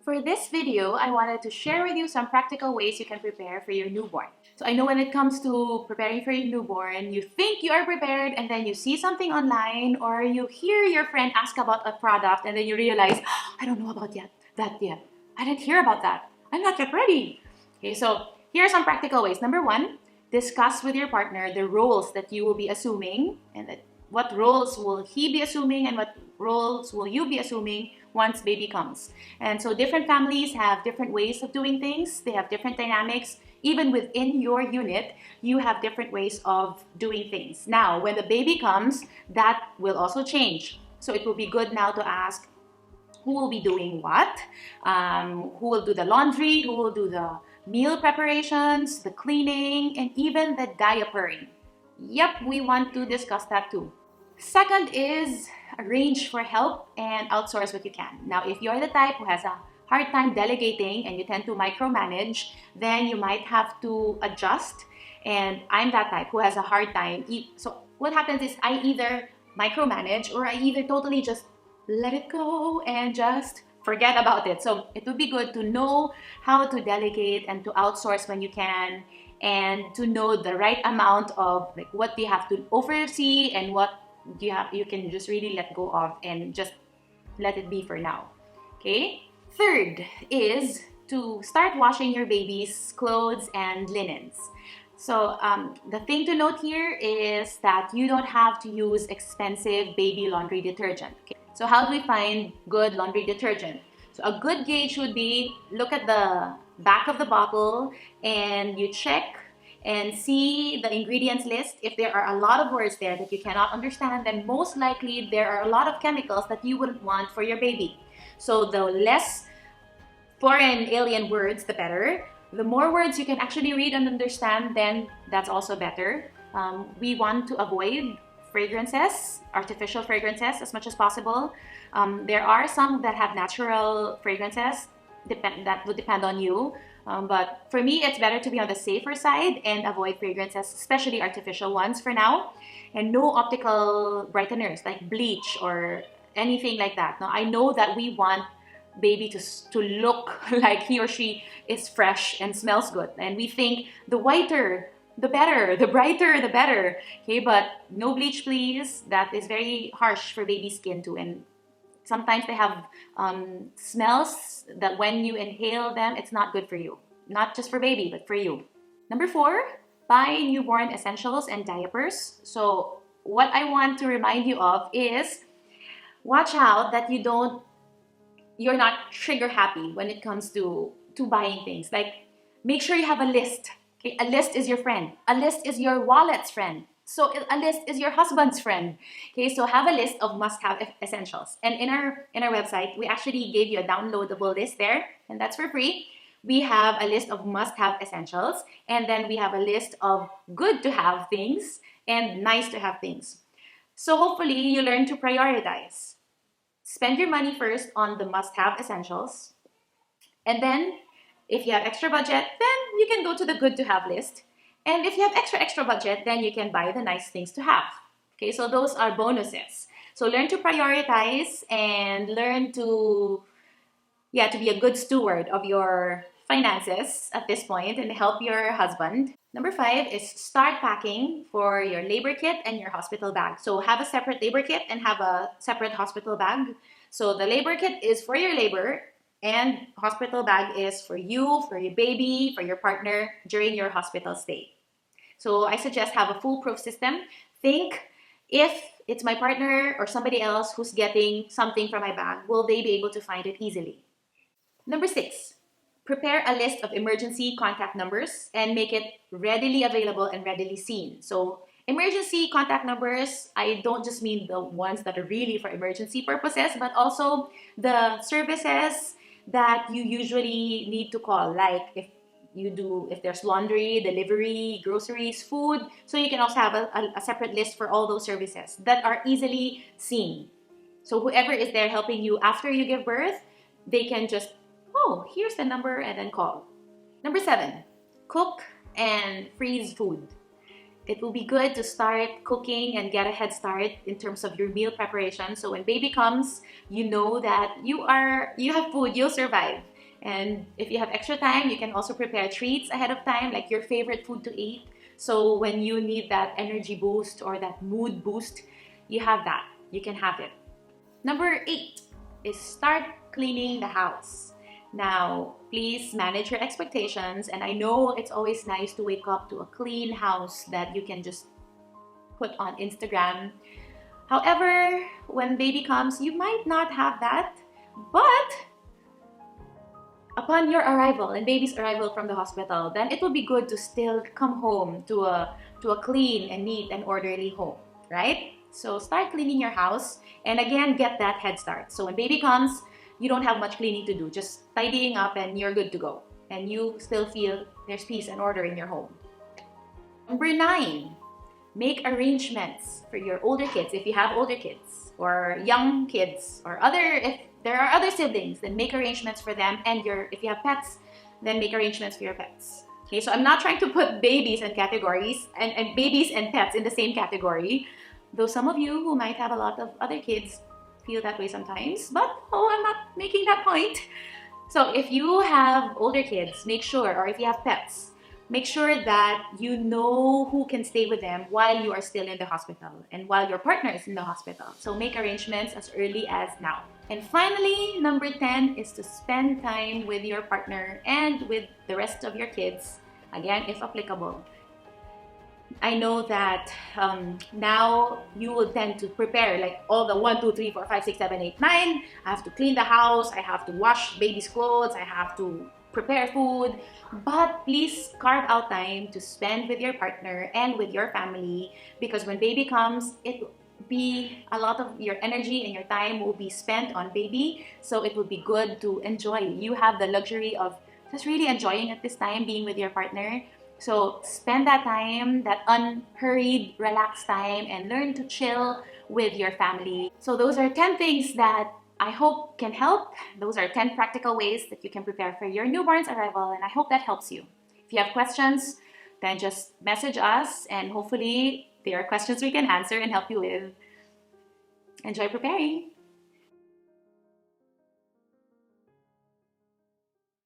For this video, I wanted to share with you some practical ways you can prepare for your newborn. So I know when it comes to preparing for your newborn, you think you are prepared and then you see something online or you hear your friend ask about a product and then you realize, "Oh, I don't know about that yet. I didn't hear about that. I'm not yet ready." Okay, so here are some practical ways. Number one, discuss with your partner the roles that you will be assuming and what roles will he be assuming and what roles will you be assuming once baby comes. And so different families have different ways of doing things. They have different dynamics. Even within your unit, you have different ways of doing things. Now, when the baby comes, that will also change. So it will be good now to ask who will be doing what, who will do the laundry, who will do the meal preparations, the cleaning, and even the diapering. Yep, we want to discuss that too. Second is arrange for help and outsource what you can. Now, if you're the type who has a hard time delegating and you tend to micromanage, then you might have to adjust. And I'm that type who has a hard time. So what happens is I either micromanage or I either totally just let it go and just forget about it. So it would be good to know how to delegate and to outsource when you can, and to know the right amount of like what you have to oversee and what you can just really let go of and just let it be for now. Okay? Third is to start washing your baby's clothes and linens. So the thing to note here is that you don't have to use expensive baby laundry detergent. Okay? So how do we find good laundry detergent? So a good gauge would be look at the back of the bottle and you check and see the ingredients list. If there are a lot of words there that you cannot understand, then most likely there are a lot of chemicals that you wouldn't want for your baby. So the less foreign alien words, the better. The more words you can actually read and understand, then that's also better. We want to avoid fragrances, artificial fragrances as much as possible. There are some that have natural fragrances, that would depend on you. But for me, it's better to be on the safer side and avoid fragrances, especially artificial ones for now. And no optical brighteners like bleach or anything like that. Now, I know that we want baby to look like he or she is fresh and smells good. And we think the whiter, the better, the brighter, the better. Okay, but no bleach, please. That is very harsh for baby skin too. And sometimes they have smells that when you inhale them, it's not good for you. Not just for baby, but for you. Number 4, buy newborn essentials and diapers. So what I want to remind you of is watch out that you're not trigger happy when it comes to buying things. Like, make sure you have a list. Okay? A list is your friend. A list is your wallet's friend. So a list is your husband's friend. Okay, so have a list of must-have essentials. And in our website, we actually gave you a downloadable list there, and that's for free. We have a list of must-have essentials, and then we have a list of good-to-have things and nice-to-have things. So hopefully you learn to prioritize. Spend your money first on the must-have essentials, and then if you have extra budget, then you can go to the good-to-have list. And if you have extra budget, then you can buy the nice things to have. Okay, so those are bonuses. So learn to prioritize and learn to be a good steward of your finances at this point and help your husband. Number 5 is start packing for your labor kit and your hospital bag. So have a separate labor kit and have a separate hospital bag. So the labor kit is for your labor, and hospital bag is for you, for your baby, for your partner during your hospital stay. So I suggest have a foolproof system. Think, if it's my partner or somebody else who's getting something from my bag, will they be able to find it easily? Number 6, prepare a list of emergency contact numbers and make it readily available and readily seen. So emergency contact numbers, I don't just mean the ones that are really for emergency purposes, but also the services that you usually need to call, like if there's laundry, delivery, groceries, food. So you can also have a separate list for all those services that are easily seen. So whoever is there helping you after you give birth, they can just, oh, here's the number, and then call. Number 7, cook and freeze food. It will be good to start cooking and get a head start in terms of your meal preparation. So when baby comes, you know that you have food, you'll survive. And if you have extra time, you can also prepare treats ahead of time, like your favorite food to eat. So when you need that energy boost or that mood boost, you have that. You can have it. Number 8 is start cleaning the house. Now, please manage your expectations. And I know it's always nice to wake up to a clean house that you can just put on Instagram. However, when baby comes, you might not have that. But upon your arrival and baby's arrival from the hospital, then it will be good to still come home to a clean and neat and orderly home, right? So start cleaning your house, and again, get that head start. So when baby comes, you don't have much cleaning to do, just tidying up and you're good to go. And you still feel there's peace and order in your home. Number 9, make arrangements for your older kids, if you have older kids, or young kids, or if there are other siblings, then make arrangements for them. And if you have pets, then make arrangements for your pets. Okay, so I'm not trying to put babies and categories and babies and pets in the same category, though some of you who might have a lot of other kids feel that way sometimes, but I'm not making that point. So if you have older kids, make sure, or if you have pets, make sure that you know who can stay with them while you are still in the hospital and while your partner is in the hospital. So make arrangements as early as now. And finally, number 10 is to spend time with your partner and with the rest of your kids, again, if applicable. I know that now you will tend to prepare like all the 1, 2, 3, 4, 5, 6, 7, 8, 9. I have to clean the house, I have to wash baby's clothes, I have to prepare food. But please carve out time to spend with your partner and with your family, because when baby comes, it will be a lot of your energy and your time will be spent on baby. So it will be good to enjoy. You have the luxury of just really enjoying at this time being with your partner. So spend that time, that unhurried, relaxed time, and learn to chill with your family. So those are 10 things that I hope can help. Those are 10 practical ways that you can prepare for your newborn's arrival, and I hope that helps you. If you have questions, then just message us, and hopefully there are questions we can answer and help you with. Enjoy preparing!